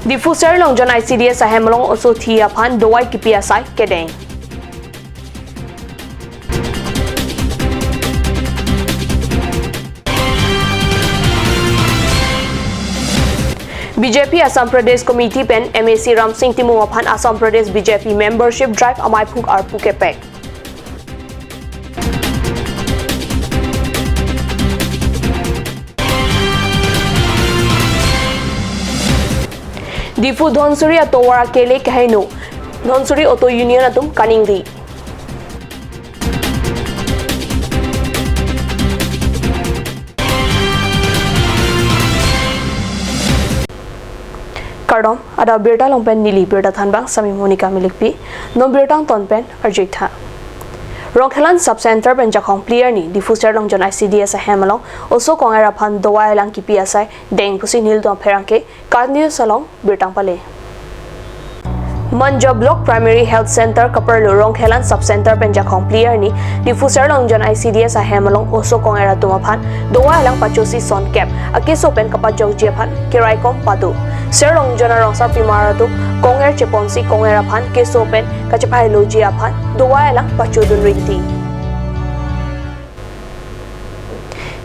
Diffuser long John ICDS Ahemalong also Tia Pan Dowai KPSI Kedeng. BJP Assam Pradesh Committee Pen MAC Ram Singh Timu Aphan Assam Pradesh BJP Membership Drive Amai Phuk Arpu Kepek. Difu Dhonsuri Atowara Kele Kaheno Dhonsuri Auto Union Atum Kaningdi. Kardom ada Birta Longpen Nili Birta Thanbang Sami Monica Milikpi no Birtang Tonpen Arjitha. Rongkhelan Subcenter Benjakong Player ni Diffuser Long John ICDS Ahemalong also Kongera Pan Dowai Lang KPSI Deng Pusi Nil Dom Perangke Karniu Salong Birtang Pale. Manja Block Primary Health Center Kaperlu Rongkhelan Subcenter Benjakong Player ni Diffuser Long John ICDS Ahemalong also Kongera Tumapan Dowai Lang Pachosi Son Cap Akiso Pen Kapajok Jepan Kiraikom Padu. Sir Long John Rongsa Pimaratu Konger Cheponsi Kongera Pan Keso Pen Kachapai Logia Pan Dowai Lang Pachodun Rinti.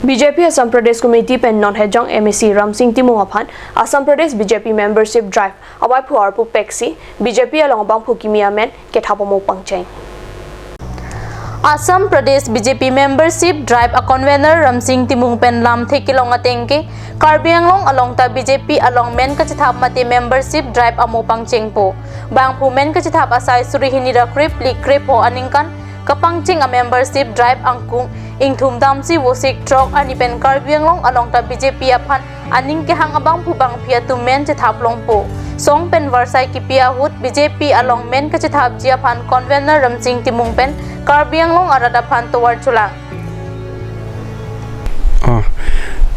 BJP Assam Pradesh Committee Pen Non Hejong MAC Ram Singh Timu Aphan Assam Pradesh BJP Membership Drive Awai Phu Arpu Pexi BJP along Bang Phukimia Men Kethapomo Pangcheng. Assam Pradesh BJP Membership Drive a convener Ram Singh Timung Pen Lam Thekilong Atengke Karbi Anglong along ta BJP along Men Kachithap Mate Membership Drive amo Pangcheng po Bang Phu Men Kachithap asai Surihini Rakrip Likrip ho Aningkan Kapangcheng a Membership Drive angkung Ingthum Damsi Wosik Trok ani Pen Karbi Anglong along ta BJP aphan aning ke hang abang Phu Bang Phia tu Men Chithap long po Song Pen Varsai Kipia Hut BJP along Men Kachithap Jiaphan convener Ram Singh Timung Pen Karbi Anglong arada phan towar chulang.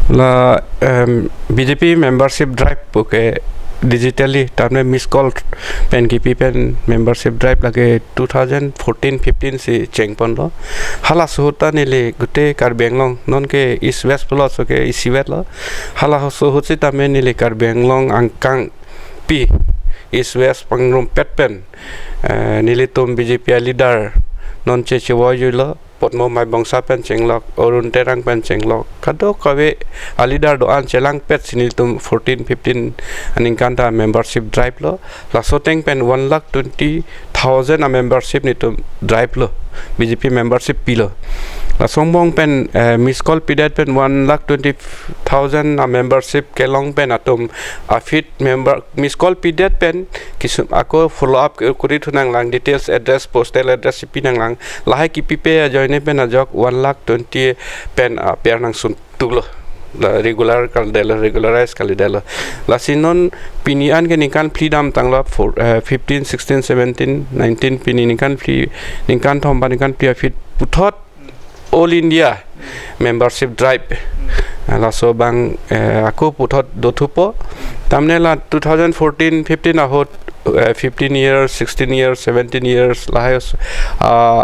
La BJP membership drive puke digitally tamne miss call pen kipi pen membership drive lage 2014-15 si chengpon lo hala suhota nile gute Karbi Anglong non ke east west plus ke east west lo hala suhoti tamne nile Karbi Anglong angkang pi east west pangrum pet pen nile tum BJP leader non chechewa yulo potmo mai bangsa pen chenglok orun terang pen chenglok kado kawe alidar do an chelang pet sinil tum 14-15 aningkanta membership drive lo la soteng pen 1,20,000 a membership ni tum drive lo BJP membership pilo la songbong pen miss call pidat pen 1,20,000 a membership kelong pen atum afit member miss call pidat pen kisum ako follow up kuri thunang lang details address postal address pinang lang lahai kipipe joine pen ajok 1,20,000 pen per nang sun tulo la regular kal dela regularize kal dela la sinon pinian ke nikan freedom tangla 15 16 17 19 pini nikan free nikan thom nikan pia fit puthot all India membership drive la so bang aku puthot dothupo tamne la 2014-15 ahot 15 years 16 years 17 years lahayos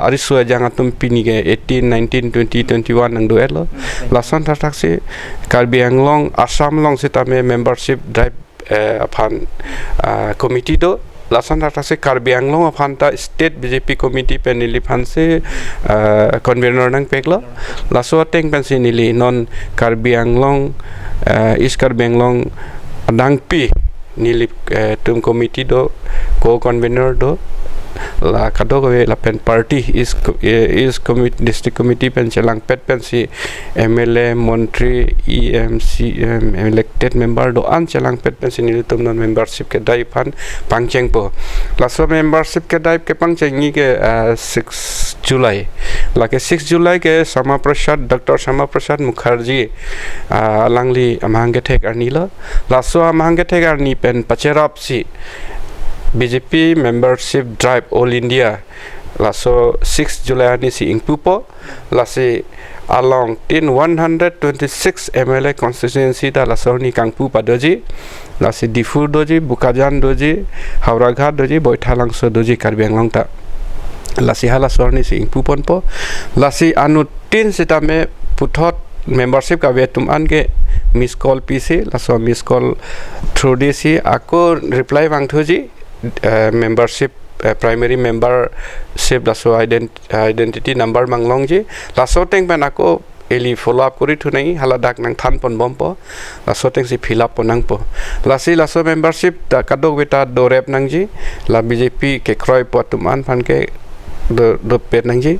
arisu jangatum pinige 18 19 20 21 ang duelo lasan taksi Karbi Anglong Assam long sitame membership drive aphan committee do lasan taksi Karbi Anglong aphan ta state BJP committee penili phanse convener nang peklo laso teng pensinili non Karbi Anglong is Karbi Anglong adangpi nilip tum committee do co-convener do la kado ke la pen party is committee district committee pen chelang pet pen si MLA Montri EMC elected member do an chelang pet pen si nilitum non membership ke dai phan pangcheng po la so membership ke dai ke pangcheng ni ke 6 July la ke 6 July ke Sama Prasad Dr. Sama Prasad Mukherjee langli amangge thek arnila la so amangge thek arni pen pacherap si BJP membership drive all India laso 6 July ni si ingpupo lasi along tin 126 MLA constituency da laso ni kangpu padoji lasi Diffu doji Bukajan doji Hauraghat doji Boithalangso doji Karbi Anglong ta lasi hala sorni si ingpupon po lasi anu tin sitame puthot membership ka vetum an ke miss call PC laso miss call through DC ako reply bang thuji membership primary membership laso identity number manglong ji laso teng ban ako eli follow up kuri thunai haladak nang than pon bompo laso teng si fill up ponang po laso membership ta kadok beta do rep nang ji la BJP ke kroi potuman phan ke do pet nang ji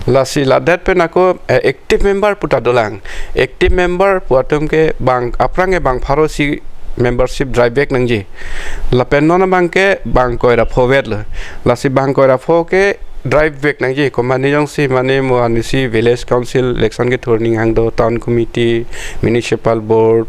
lasi la dat pen ako active member puta dolang active member puatum ke bang aprang e bang pharosi membership drive back nang ji la pen non bang ke bang koira phovet la lasi bang koira pho ke drive back nang ji komani jong si mane mo anisi village council election ke turning hang do town committee municipal board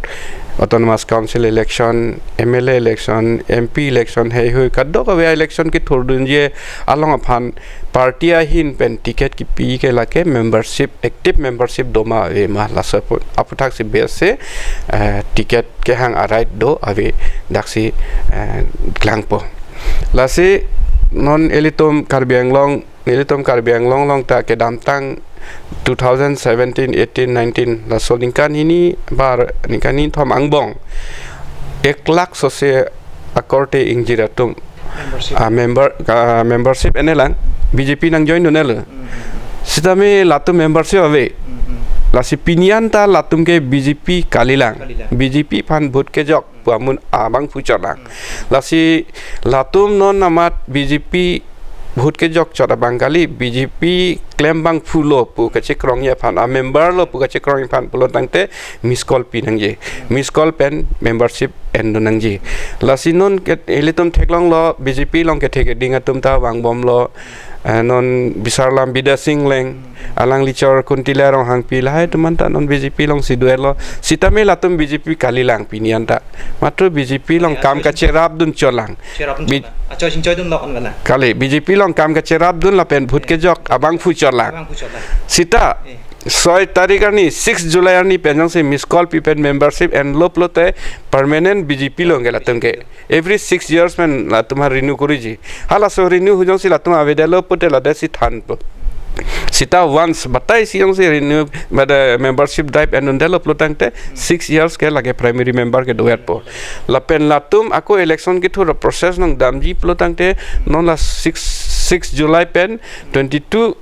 autonomous council election MLA election MP election hey hui kaddo ka election ki thordun je along aphan party hin pen ticket ki pi ke lake membership active membership doma e ma la support aputhak si bese ticket ke hang right do ave daksi klangpo lasi non elitom karbianglong long ta ke damtang 2017 18 19 la solinkan ini bar nikani thom angbong 1 lakh sose akorte ingjiratum membership enelang BJP nang join donel sitame latu membership ave lasi pinian ta latum ke BJP kalilang BJP phan vote ke jok pamun abang puchalang lasi latum non namat BJP vote ke jok chota bangali BJP claim bang fulo pu ka chekrong ya phan a member lo pu ka chekrong phan pulo tangte miss call pi nang je miss call pen membership en nang je lasi non ke elitum theklong lo BJP long ke theke dinga tum ta wang bom lo non bisarlam bida singleng alang lichor kuntila rong hang pi lai tuman ta non BJP long si duelo sitame latum BJP kalilang pinian ta matro BJP long kam ka cherap dun cholang acho sinchoi dun lokon bana kali BJP long kam ka cherap dun la pen phut ke jok abang fu cholang sita 6 तारीख नि 6 जुलाई नि पेजों से miss call people membership and लो प्लोते permanent BJP लोंगे लातम के एवरी 6 इयर्स में लातम रिन्यू करी जी हाला सो रिन्यू हो जों से लातम आवेदन लो पुटे लादे सी थान प sita once batai siang se renew bada membership drive and develop lotangte 6 years ke lage primary member ke doyat po lapen latum ako election ke thura process nang damji plotangte non la 6 July pen 22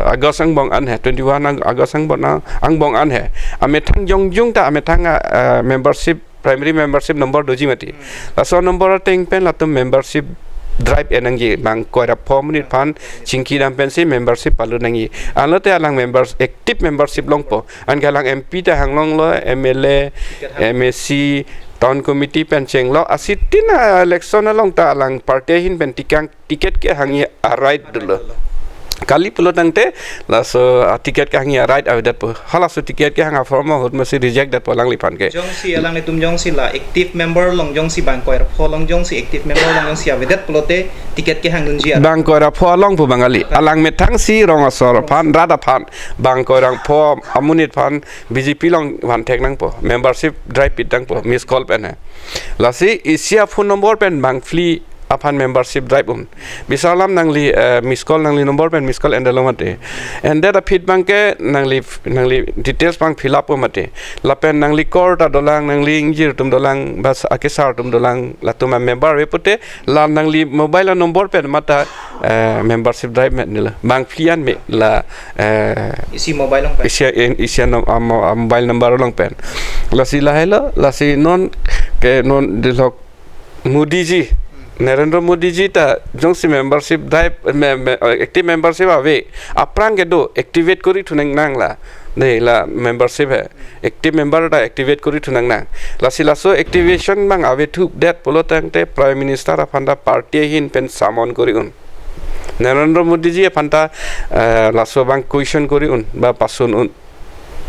August ang bong an he 21 August ang bong an he amethang jongjung ta amethang membership primary membership number doji mati laso number teng pen latum membership drive enangji bang koira form ni pan chingki dam pensi membership palu nangi alote alang members active membership longpo an galang MP ta hanglong lo MLA MSC town committee pen chenglo asitin election along ta alang party hin pen ticket ke hangi right dulo kali pulo tangte laso ticket ka hangi right awedat po halaso ticket ke hanga form hot masi reject dat polang lipan ke jong si alang ni tum jong si la active member long jong si bang koira pholong jong si active member long jong si awedat plote ticket ke hangun ji bang koira pholong pu bangali alang metang si rong asor phan rada phan bang koirang pho amunit phan BJP long wan thek nang po membership drive pitang po miss call pen hai lasi isia phone number pen bang flee apan membership drive bisalam nangli miss call nangli number pen miss call endalo mate and that a feed bank nangli details bank fill up mate lapen nangli core ta dolang nangli injir tum dolang bas akesar tum dolang latuma member repute la nangli mobile number pen mata membership drive met nila bank flian me la isi mobile long pen isia mobile number long pen lasi lahela lasi non ke non dilok Modi ji Narendra Modi ji ta jongsi membership drive active membership ave aprang ke do activate kori thunang nang la nei la membership hai active member ta activate kori thunang nang lasi laso activation bang ave thu that polotang te prime minister afanda party hin pen samon kori un Narendra Modi ji afanda laso bang question kori un ba pasun un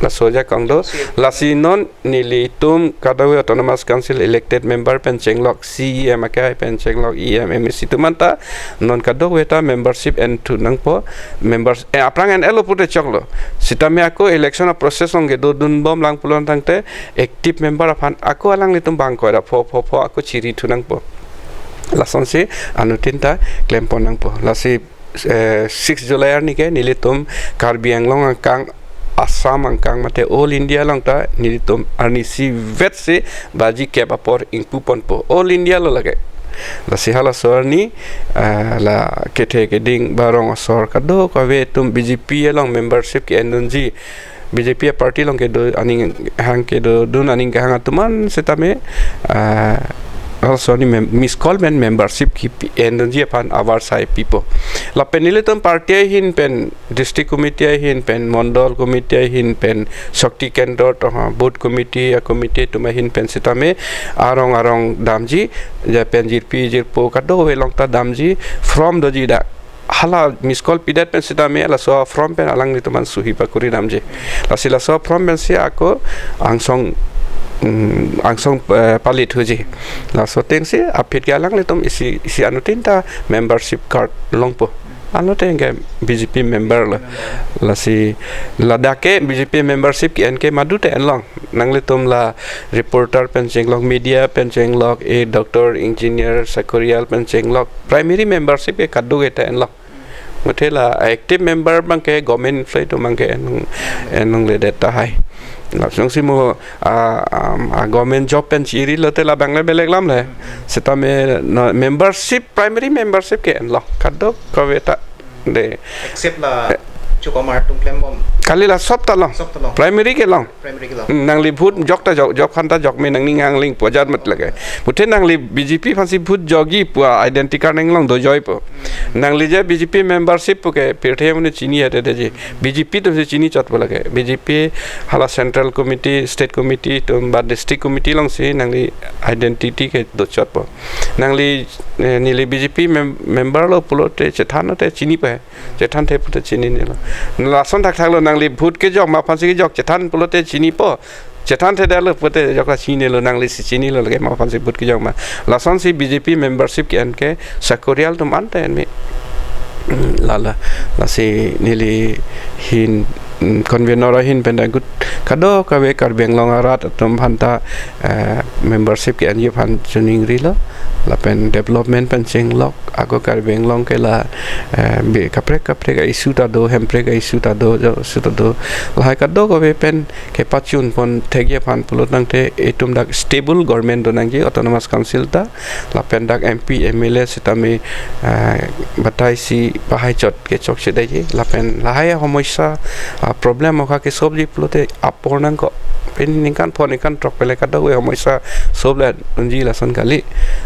la soja kangdo lasi non nili tum kadawi autonomous council elected member pen chenglok CEM akai pen chenglok EMMC tumanta non kadawi ta membership and to nangpo members aprang en elo pute choklo sitame ako election process ong do dun bom lang pulon tangte active member afan ako alang litum bang ko ra pho ako chiri tu nangpo lason se anutinta claim pon nangpo lasi 6 July ni ke nili tum Karbi Anglong kang Assam angkang mate all India lang ta nilitum arni si vet se baji kep apor ingpu ponpo all India lo lage la sihala sorni la kethe keding barong sor kado ka ve tum BJP long membership ki endonji BJP party long ke do aning hang ke do dun aning ka hang atuman setame also ni miss call men membership ki energy upon our side people la penilitum party hin pen district committee hin pen mondol committee hin pen shakti kendra to board committee a committee to hin pen sitame arong damji ja pen jirpi jirpo kado we long ta damji from the jida hala miss call pidat pen sitame la so from pen alang ni tuman suhi pakuri damji la sila so from pen si ako angsong palit huji la so teng si apit galang le tom isi anutin ta membership card longpo anu teng ke BJP member la si la dake BJP membership ki NK madu te enlong nang le tom la reporter pencheng log media pencheng log a doctor engineer secretarial pencheng log primary membership ke kadu ke te enlong muthe la active member bang ke government flight to mang ke enong le data hai langsung si mo government job pen chiri lote la bangla belek lam le setame membership primary membership ke enlo kado kaweta de except la chukomar tum klem bom kali la sop ta long primary ke long nang li phut jok ta jok khan ta jok me nang ni ngang ling pojat mat lage muthe nang li BJP phansi phut jogi pu identity card nang long do joy po nang li je BJP membership ke pirthe mune chini ate de je BJP to se chini chot lage BJP hala central committee state committee to ba district committee long se nang li identity ke do chot po nang li ni li BJP member lo pulote chethan te chini pe chethan the put chini ni lo la son thak thak lo nang li phut ke jok ma phansi ke jok chethan pulote chini po chethan the dalo pulote jok la chini lo nang li si chini lo ke ma phansi phut ke jok ma la son si BJP membership ke anke sakorial tum ante en mi la si nili hin convener hin pendagut kado kawe karbeng long arat tum phanta membership ke an ye phan chuning ri lo la pen development pen cheng lok ago karbeng long ke la be kapre ka issue ta do hempre ka issue ta do la ka do ko be pen ke pachun pon thege phan pulot nang te etum dak stable government do nang ji autonomous council ta la pen dak MP MLA sitame batai si bahai chot ke chok se dai la pen la hai homoisa problem okha ke sobji pulote apor nang ko pen ninkan phone kan trok pele ka do homoisa sobla unji la son kali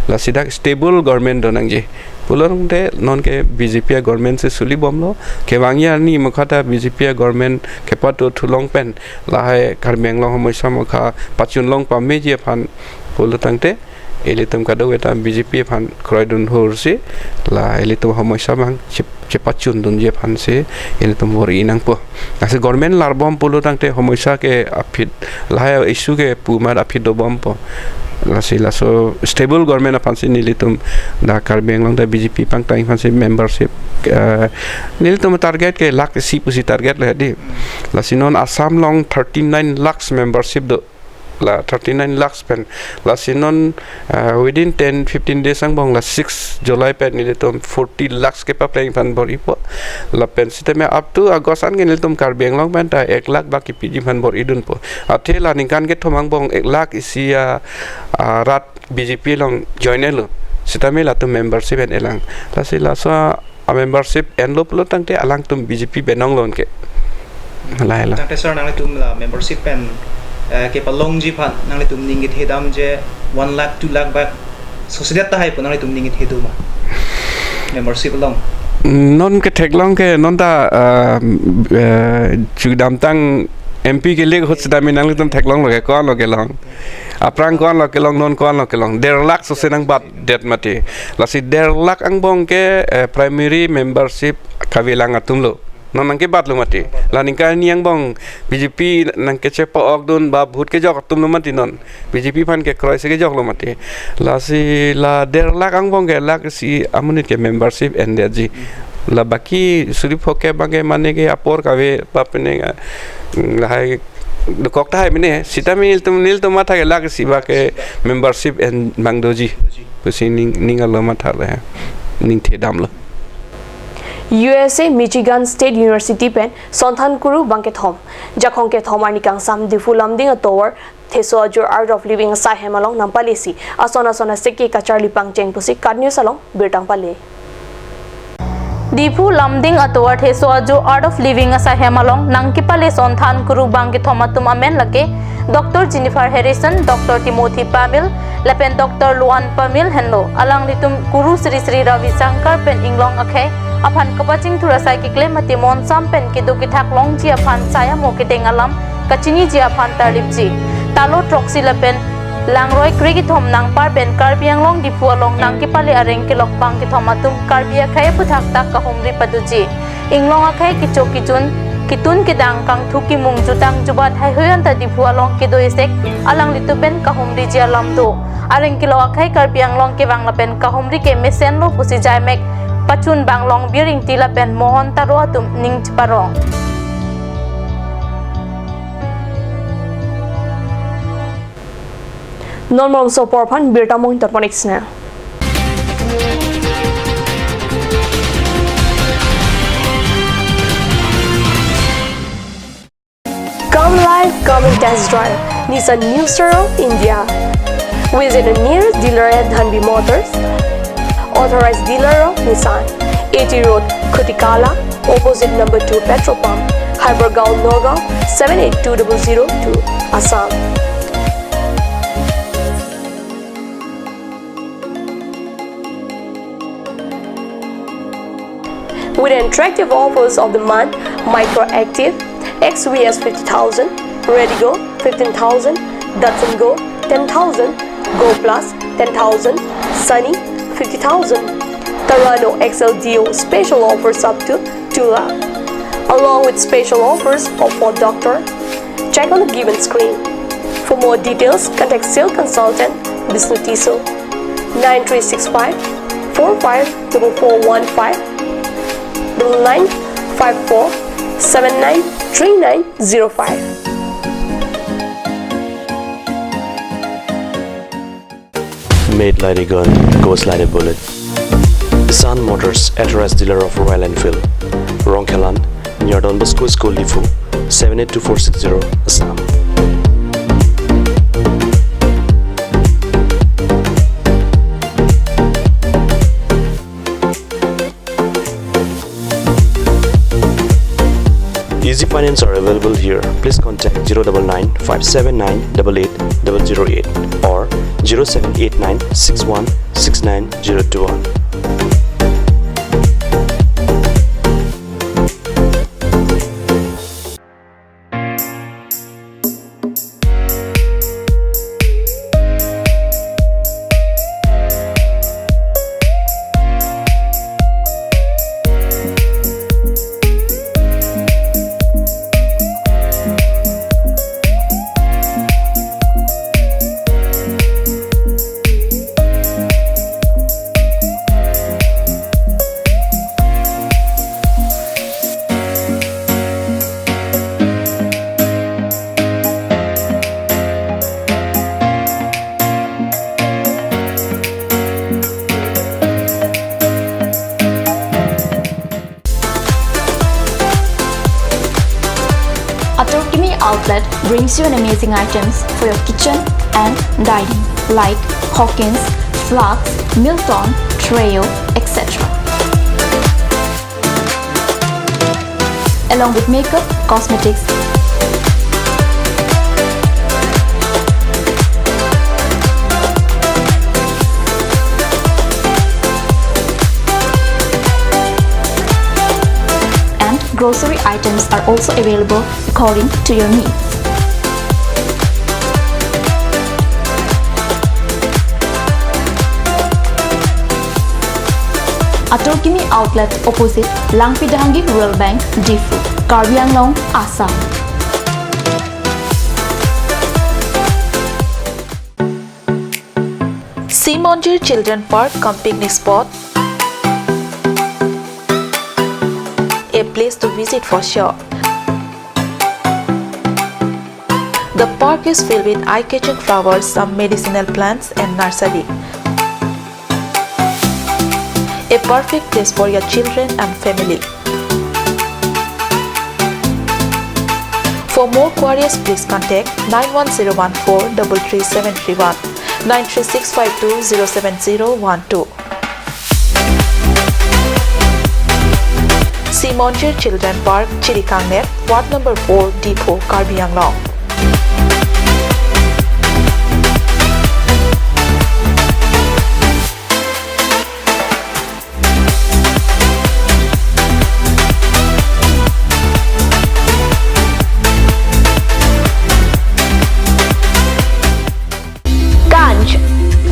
la sidak stable government do nang ji pulong de non ke BJP government se suli bomlo ke wangya ni mukhata BJP government ke pato thulong pen la hai karbeng long homoisa mokha pachun long pa me je phan pulotang te elitum kado eta BJP phan kroidun horsi la elitum homoisa bang chepachun dun je phan se elitum bor inang po ase government larbom pulotang te homoisa ke apit la issue ke pumar apit do bom po la so stable government phansi nilitum da karbeng long da BJP pang tang phansi membership nilitum target ke lakh si pusi target la di la sinon Assam long 39 lakhs membership do la 39 lakhs pen la sinon within 10-15 days ang bong la 6 July pen nilitum 40 lakhs ke pa playing fan bor ipo la pen sistema up to August an nilitum karbeng long pen ta 1 lakh baki piji fan bor idun po athe la ningkan ke thomang bong 1 lakh isia rat BJP long joinelo sistema la tu membership en elang la sila so a membership en lo pulo tangte alang tum BJP benong lon ke la tangte sir nang tum la membership pen ke palong ji phan nang le tum ningit hedam je 1 lakh 2 lakh bak so sedet ta hai pun nang le tum ningit hedu ma membership long non ke theklong ke non ta chudam tang MP ke leg hot sedami nang le tum theklong lo ke kon lo ke long aprang kon lo ke long non kon lo ke long 1.5 lakh so senang bat det mati la si 1.5 lakh ang bong ke primary membership kawilang atum lo non nang ke bat lo mati la ningka niang bong BJP nang ke chepa ok dun ba bhut ke jok tum lo mati non BJP phan ke kroi se ke jok lo mati la si la 1.5 lakh ang bong ke lakh si amunit ke membership energy la baki suri phoke bange mane ke apor kawe papne la hai dokok ta hai mine sitamil tum nil to matha ke lakh si ba ke membership en bangdoji pusi ningal lo matha le ning the dam lo USA Michigan State University pen Sonthan Kuru Banket Home Jakong Ket Home Arnikang Sam Difulam Ding a Tower Teso Ajur Art of Living a Sai Hemalong Nampalisi Asona Sona Seki Kacharli Pang Cheng Pusi Kad News Along Birtang Pale Dipu Lamding Atowar Heso Aju Art of Living as a Hemalong Nankipale Sonthan Kuru Bangi Thomatum Amen Lake Dr. Jennifer Harrison, Dr. Timothy Pamil, Lepen Dr. Luan Pamil Henlo, Alang Litum Guru Sri Sri Ravi Shankar Pen Inglong Akhe, Apan Kapaching Turasai Kikle Matimon Sam Pen Kidukitak Long Ji Apan Saya Mokiteng Alam, Kachini Ji Apan Talipji, Talo Troxy Lepen Langroy Krigithom nang parben Karbiang long dipu along nang kipali areng kilok bang kithomatum Karbia khay puthak tak kahumri paduji inglong akhay kichokijun kitun kidang kang thuki mung jutang jubat hai hoyan ta dipu along kidoisek alang lituben kahumri ji alamdo areng kilo akhay Karbiang long ke bang lapen kahumri ke mesen lo pusi jaimek pachun bang long biring tilapen mohon taro atum ning parong Normal support pan Birta Mo Interponics na. Come live, come and test drive Nissan New Stereo India. Visit a nearest dealer at Dhanbi Motors. Authorized dealer of Nissan. 80 Road, Kutikala, opposite number 2 Petrol Pump, Hypergaon, Nagaon, 78200 Assam. With attractive offers of the month, Microactive, XVS 50,000, Redigo 15,000, Datsun Go 10,000, Go Plus 10,000, Sunny 50,000. Tarano XLDO special offers up to 2 lakh. Along with special offers of Ford Doctor, check on the given screen. For more details, contact sales consultant Bisnutiso 9365 454415 954 79 3905. Made like a gun, goes like a bullet. Sun Motors, authorized dealer of Royal Enfield, Ronkelan, near Don Bosco School, Lifu, 782460, Assam. Easy finance are available here. Please contact 099 579 88008 or 0789 61 69021. Outlet brings you an amazing items for your kitchen and dining like Hawkins, Flax, Milton, Treo, etc. Along with makeup, cosmetics, grocery items are also available according to your needs. Atorkini Outlet opposite Langpidahangi Rural Bank, Difu, Karbi Anglong, Assam. Simonjir Children Park cum picnic spot, a place to visit for sure. The park is filled with eye-catching flowers, some medicinal plants and nursery. A perfect place for your children and family. For more queries, please contact 91014 33731 93652 07012. Simonjir Children Park, Chirikangnet, Ward number 4, Depot, Karbi Anglong.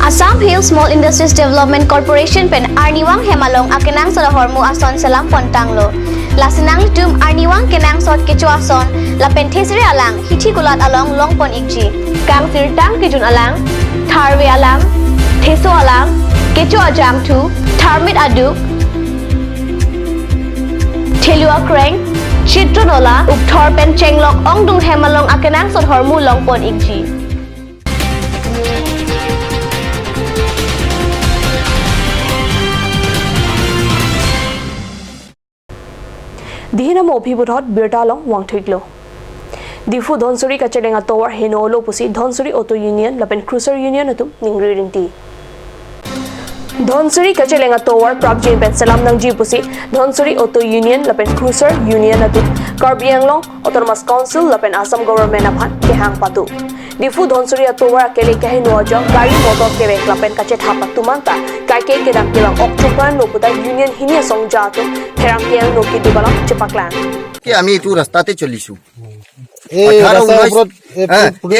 Assam Hill Small Industries Development Corporation pen Arniwang Hemalong akenang sa hormu ason salam pontanglo. Lasinang litum Arniwang kenang sot kecu ason la penthesiri alang hithi gulat along longpon ikji. Kang sirtang kijun alang tharwe alang theso alang kecu ajam tu tharmit aduk thelua kreng chitronola ukthor pen chenglok ongdung Hemalong akenang sot hormu longpon ikji. Dihina mo অভিবোধত বিৰতালং ওয়াংথুইকলো দিফু ধনসুৰি কাচেলেঙা তোৱাৰ হেনলো পুসি Dhansiri auto union লপেন cruiser union auto নিংৰি ৰিংটি ধনসুৰি কাচেলেঙা তোৱাৰ প্ৰবজিন পেন সালাম নংজি পুসি ধনসুৰি অটো ইউনিয়ন লপেন cruiser union auto Karbi Anglong autonomous council লপেন আসাম গভৰ্ণমেণ্ট আফান কেহাং পাতু দিফু ধনসুৰি তোৱাৰ কেলে কেহে নোজ গাড়ী মটৰ কেবে লপেন কাচে থাপা তুমান্তা কাইকে কেদাম কেলাং অক্টোপাৰ নপুতা ইউনিয়ন হিনিয়া সংজাটো ফেৰাং কেং নকি দিবালাং চেপাকলান কি আমি এইটো ৰাস্তাতে চলিছো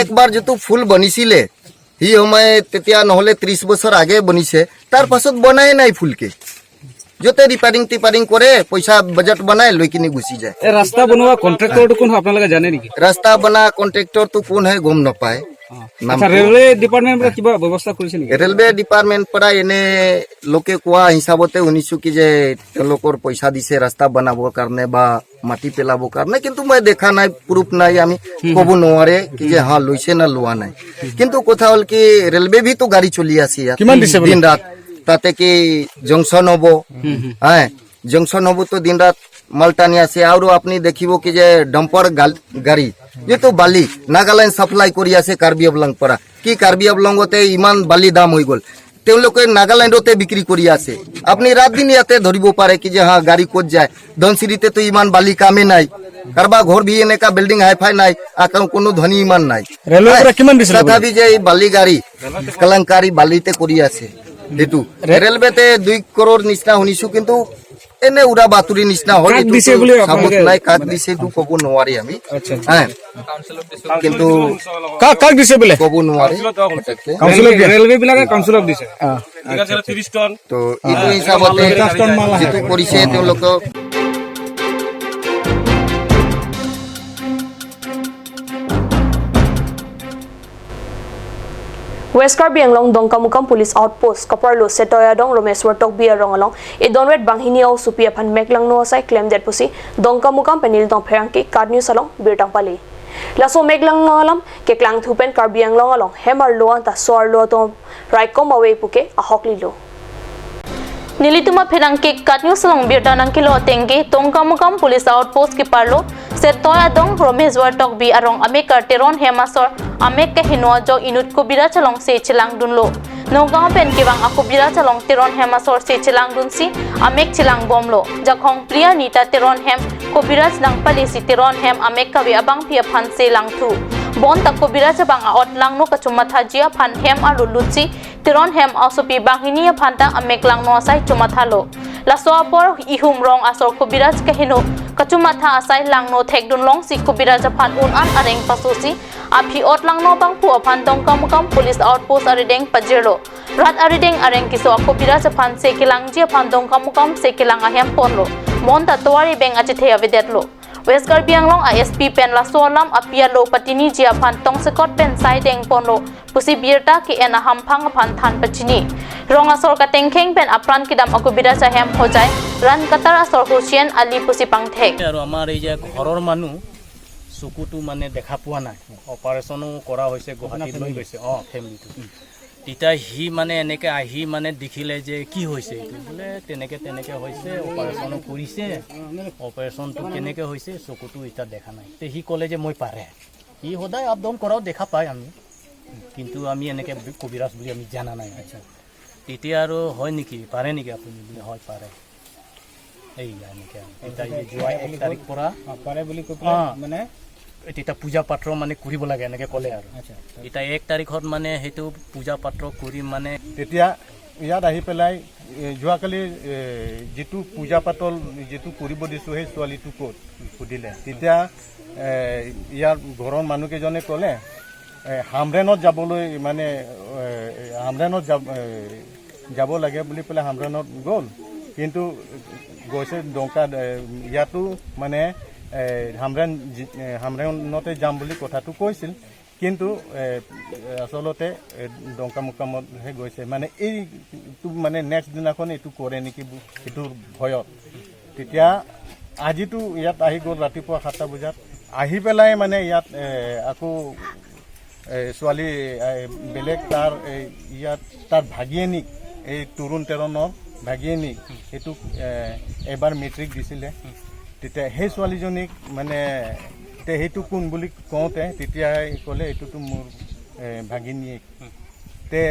এক বাৰ যেটো ফুল বনিছিলে হি সময় তেতিয়া নহলে 30 বছৰ আগে বনিছে তাৰ পাছত বনাই নাই ফুলকে যতে ৰিপেয়াৰিং কৰে পইচা বাজেট বনাই লৈ কিনি গুচি যায় এই ৰাস্তা বনোৱা কন্ট্ৰাক্টৰটো কোন আপোনালোকে জানে নেকি ৰাস্তা বনা কন্ট্ৰাক্টৰটো কোন হয় গম নাপায় আচ্ছা ৰেলৱে ডিপাৰ্টমেণ্ট পৰা কিবা ব্যৱস্থা কৰিছে নেকি ৰেলৱে ডিপাৰ্টমেণ্ট পৰা এনে লোকে কোৱা হিচাপতে শুনিছো কি যে তেওঁলোকৰ পইচা দিছে ৰাস্তা বনাবৰ কাৰণে বা মাটি পেলাবৰ কাৰণে কিন্তু মই দেখা নাই প্ৰুফ নাই আমি ক'ব নোৱাৰে কি যে হা লৈছে না লোৱা নাই কিন্তু কথা হ'ল কি ৰেলৱে ভি তো গাড়ী চলি আছে কিমান দিছে দিন ৰাত তাতে কি জংশন হব হ্যাঁ জংশন হব তো দিন ৰাত মালটানি আছে আৰু আপনি দেখিব কি যে ডাম্পাৰ গাড়ী যেটো বালি নাগাল্যান্ড সাপ্লাই কৰি আছে কাৰ্বি আংলং পৰা কি কাৰ্বি আংলংতে ইমান বালি দাম হৈ গল তেওঁলোকে নাগাল্যান্ডতে বিক্ৰি কৰি আছে আপনি ৰাত দিন ইয়াতে ধৰিব পাৰে কি যে হা গাড়ী ক'ত যায় ধনসিৰিতে তো ইমান বালি কামে নাই কারবা ঘর ভি এনেকা বিল্ডিং হাইফাই নাই আকাউ কোনো ধনী ইমান নাই ৰেলৱে পৰা কিমান দিছিল তথাপি যে এই বালি গাড়ী কলংকাৰী বালিতে কৰি আছে যেটো ৰেলৱেতে 2 crore নিচিনা শুনিছো কিন্তু এনে উৰা বাতুৰি নিচিনা হ'ল সাবত নাই কাক দিছে তো ক'ব নোৱাৰি আমি হ্যাঁ কিন্তু কাক দিছে বলে ক'ব নোৱাৰি কাউন্সিলক ৰেলৱে বিলাকে কাউন্সিলক দিছে ঠিক আছে 30 টন তো ইটো হিচাপতে যেটো কৰিছে তেওঁলোক West Karbi Anglong Dongkamukam Police Outpost Kaparlo Setoyadong Romeswar Tokbia Rongalong e Donwet Banghiniao Supia Phan Meklang no sai claim that pusi Dongkamukam Penil Dong Pherangki Kadnu Salong Birtang Pali Laso Meklang ngalam ke Klang Thupen Karbi Anglong along Hemar lo ta Sor lo to Raikom awe puke ahokli lo Nilituma Pherangki Kadnu Salong Birtang kilo tengki Dongkamukam Police Outpost ki parlo Setoyadong Romeswar Tokbi arong Amekar Teron Hemasor Amek ke hinwa jo inut ko bira chalong se chilang dunlo Nogao pen kibang ako bira chalong Teron Hemasor se chilang dunsi Amek chilang bomlo Jakhong priya nita Teron Hem ko bira chilang pali si Teron Hem Amek kawi abang pia phan se lang thu Bon tak ko bira chabang aot lang no kachumatha jia phan Hem alu lutsi Teron Hem asopi banghinia phanta Amek lang no asai chumathalo Lasopor ihum rong asor ko bira kahino kachumatha asai lang no thekdun long si ko bira phan un an areng pasusi Api ot lang no bang pu aphan Dongkamukam Police Outpost arideng pajero rat arideng areng kiso ako bira phan se kilang ji phan Dongkamukam se kilang ahem ponlo monta towari beng achithe avedetlo West Karbi Anglong ISP pen la solam apia lo patini ji aphan tongsekot pen sai deng ponlo pusi birta ki ena hamphang aphan than pachini ronga sor ka tengkheng pen apran kidam ako bira hem hojai ran katara sor Hussein Ali pusi pangthek আৰু আমাৰ এই যে ঘৰৰ মানুহ চকুটো মানে দেখা পোৱা নাই অপাৰেশ্যনো কৰা হৈছে গুৱাহাটীত লৈ গৈছে ফেমিলিটো তেতিয়া সি মানে এনেকৈ আহি মানে দেখিলে যে কি হৈছে এইটো বোলে তেনেকৈ হৈছে অপাৰেশ্যনো কৰিছে অপাৰেশ্যনটো কেনেকৈ হৈছে চকুটো এতিয়া দেখা নাই তে সি ক'লে যে মই পাৰে সি সদায় আপ ডাউন কৰাও দেখা পায় আমি কিন্তু আমি এনেকৈ কবিৰাজ বুলি আমি জানা নাই আচ্ছা তেতিয়া আৰু হয় নেকি পাৰে নেকি আপুনি বোলে হয় পাৰে এই এনেকৈ এতিয়া যোৱা 1 তাৰিখ পৰা পাৰে বুলি কৈ মানে তেতিয়া পূজা পাত্ৰ মানে কৰিব লাগে এনেকৈ ক'লে আৰু এতিয়া 1 তাৰিখত মানে সেইটো পূজা পাত্ৰ কৰি মানে তেতিয়া ইয়াত আহি পেলাই যোৱাকালি যিটো পূজা পাতল যিটো কৰিব দিছোঁ সেই ছোৱালীটো ক'ত সুধিলে তেতিয়া ইয়াৰ ঘৰৰ মানুহকেইজনে ক'লে হামৰেনত যাবলৈ মানে হামৰেনত যাব লাগে বুলি পেলাই হামৰেনত গ'ল কিন্তু গৈছে ডংকা ইয়াতো মানে হামৰেনতে যাম বুলি কথাটো কৈছিল কিন্তু আচলতে ডংকা মুকামতহে গৈছে মানে এইটো মানে নেক্সট দিনাখন এইটো কৰে নেকি এইটোৰ ভয়ত তেতিয়া আজিতো ইয়াত আহি গ'ল ৰাতিপুৱা 7টা বজাত আহি পেলাই মানে ইয়াত আকৌ ছোৱালী বেলেগ তাৰ ইয়াত তাৰ ভাগিনীক এই তৰুণ তেৰণৰ ভাগিনীক সেইটো এবাৰ মেট্ৰিক দিছিলে তেতিয়া সেই ছোৱালীজনীক মানে সেইটো কোন বুলি কওঁতে তেতিয়া ক'লে এইটোতো মোৰ ভাগিনীয়েক তে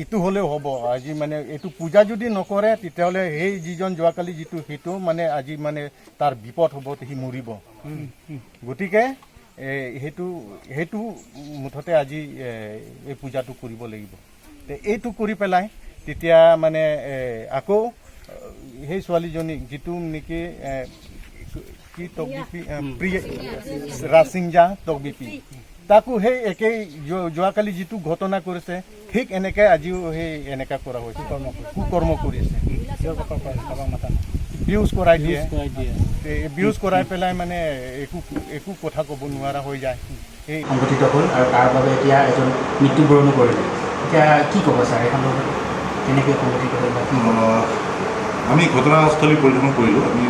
ইটো হ'লেও হ'ব আজি মানে এইটো পূজা যদি নকৰে তেতিয়াহ'লে সেই যিজন যোৱাকালি যিটো সেইটো মানে আজি মানে তাৰ বিপদ হ'ব সি মৰিব গতিকে সেইটো মুঠতে আজি এই পূজাটো কৰিব লাগিব তে এইটো কৰি পেলাই তেতিয়া মানে আকৌ সেই ছোৱালীজনীক যিটো নেকি কি তকবিপি ৰাছিংজা তকবিপি তাকো সেই একেই যোৱাকালি যিটো ঘটনা কৰিছে ঠিক এনেকৈ আজিও সেই এনেকুৱা কৰা হৈছে কুকৰ্ম কৰিছে বিউজ কৰাই দিয়ে বিউজ কৰাই পেলাই মানে একো কথা ক'ব নোৱাৰা হৈ যায় এই সংগঠিত হ'ল আৰু তাৰ বাবে এতিয়া এজন মৃত্যুবৰণো কৰিলে এতিয়া কি ক'ব ছাৰ এখন কেনেকৈ সংগঠিত হ'ল আমি ঘটনাস্থলী পৰিদৰ্শন কৰিলোঁ আমি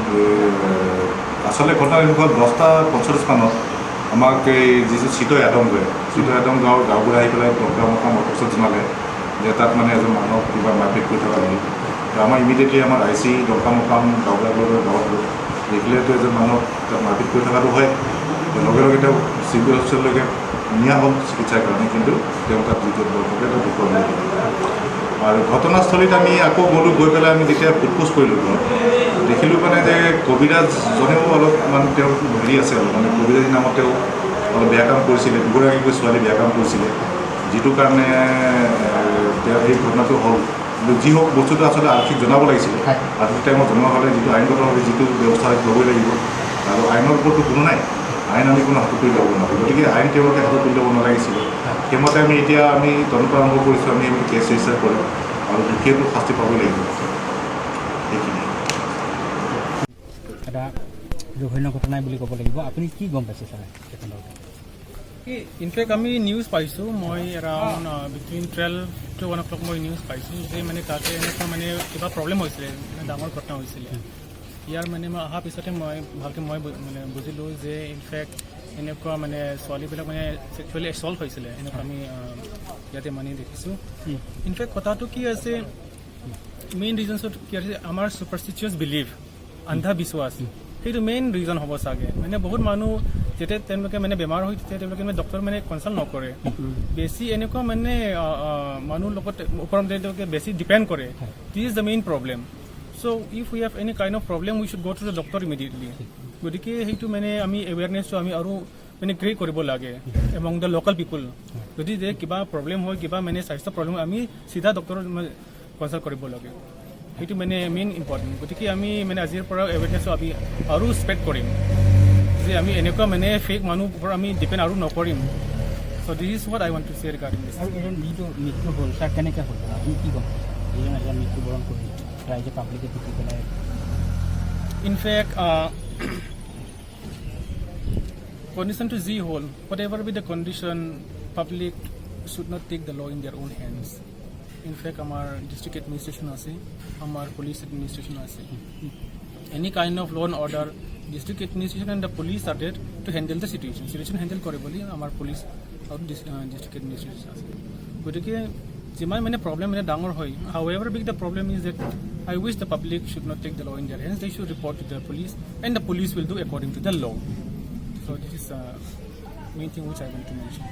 আচলতে ঘটনা এনেকুৱা 10টা 45 মানত আমাক এই যিটো চিটো এডম গাঁৱৰ গাঁওবোৰ আহি পেলাই ডক্টৰ অফিচত জনালে যে তাত মানে এজন মানুহক কিবা মাৰপিট কৰি থকা বুলি আমাৰ ইমিডিয়েটলি আমাৰ IC ডক্টৰ গাঁওবিলাকৰ গাঁৱত দেখিলেতো এজন মানুহক তাত মাৰপিট কৰি থকাটো হয় লগে লগে তেওঁ চিভিল হস্পিটেললৈকে নিয়া হ'ল চিকিৎসাৰ কাৰণে কিন্তু তেওঁ তাত যিটো দৰ্শকে তেওঁ বিপদ আৰু ঘটনাস্থলীত আমি আকৌ গৈ পেলাই আমি যেতিয়া সোধপোছ কৰিলোঁ দেখিলোঁ মানে যে কবিৰাজজনেও অলপমান তেওঁৰ হেৰি আছে মানে কবিৰাজী নামত তেওঁ অলপ বেয়া কাম কৰিছিলে দুগৰাকীকৈ ছোৱালী বেয়া কাম কৰিছিলে যিটো কাৰণে তেওঁ সেই ঘটনাটো হ'ল কিন্তু যি হওক বস্তুটো আচলতে আৰক্ষীক জনাব লাগিছিলে আৰক্ষী টাইমত জনোৱা হ'লে যিটো আইনগতভাৱে যিটো ব্যৱস্থা ল'বই লাগিব আৰু আইনৰ ওপৰতো কোনো নাই আইন আমি কোনো হাতত তুলি ল'ব নোৱাৰোঁ গতিকে আইন তেওঁলোকে হাতত তুলি ল'ব নালাগিছিলে সেইমতে আমি তদন্ত আৰম্ভ কৰিছোঁ আমি এইবোৰ কেছ ৰেজিষ্টাৰ কৰিম আৰু দোষীয়েতো শাস্তি পাবই লাগিব সেইখিনি এটা জঘন্য ঘটনাই বুলি ক'ব লাগিব আপুনি কি গম পাইছে ছাৰ ইনফেক্ট আমি নিউজ পাইছোঁ মই এৰাউণ্ড বিটুইন 12 to 1 o'clock মই নিউজ পাইছোঁ যে মানে তাতে এনেকুৱা মানে কিবা প্ৰব্লেম হৈছিলে ডাঙৰ ঘটনা হৈছিলে ইয়াৰ মানে মই অহাৰ পিছতে মই ভালকৈ মানে বুজিলোঁ যে ইনফেক্ট এনেকুৱা মানে ছোৱালীবিলাক মানে ছেক্সুৱেলি এছল্ট হৈছিলে এনেকুৱা আমি ইয়াতে মানে দেখিছোঁ ইনফেক্ট কথাটো কি আছে মেইন ৰিজনছত কি আছে আমাৰ ছুপাৰষ্টিচিয়াছ বিলিভ অন্ধা বিশ্বাস সেইটো মেইন ৰিজন হ'ব চাগে মানে বহুত মানুহ যেতিয়া তেওঁলোকে মানে বেমাৰ হয় তেতিয়া তেওঁলোকে মানে ডক্টৰ মানে কনচাল্ট নকৰে বেছি এনেকুৱা মানে মানুহৰ লগত ওপৰত তেওঁলোকে বেছি ডিপেণ্ড কৰে this is the main problem so' if we have any kind of problem we should গ' টু দ্য ডক্টৰ ইমিডিয়েটলি গতিকে সেইটো মানে আমি এৱেৰনেছটো আমি আৰু মানে ক্ৰিয়েট কৰিব লাগে এমং দ্য লোকেল পিপুল যদি যে কিবা প্ৰব্লেম হয় কিবা মানে স্বাস্থ্য প্ৰব্লেম হয় আমি চিধা ডক্টৰৰ কনচাল্ট কৰিব লাগে সেইটো মানে মেইন ইম্পৰ্টেণ্ট গতিকে আমি মানে আজিৰ পৰা এৱেৰনেছটো আমি আৰু স্প্ৰেড কৰিম যে আমি এনেকুৱা মানে ফেক মানুহৰ ওপৰত আমি ডিপেণ্ড আৰু নকৰিম so' this is what I want to share regarding this আৰু এজন যিটো মৃত্যু হ'ল ছাৰ কেনেকৈ হ'ল আপুনি কি গম এইজন এজন মৃত্যুবৰণ কৰিলে ৰাইজে পাব্লিকে পিটি পেলাই in fact condition to Z whole, whatever be the condition, public should not take the law in their own hands. In fact, our district administration ase, our police administration ase. Any kind of law and order, district administration and the police are there to handle the situation. Situation handle koriboli, our police or district administration ase. Gotike যিমান মানে problem মানে ডাঙৰ হয় however big the problem is that I wish the public should not take the law in their hands. They should report to the police and the police will do according to the law. So this is main thing which I want to mention.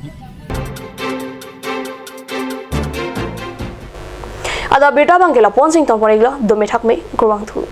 Ada beta bangkela ponsing tong poriglo do me thak me kurang thu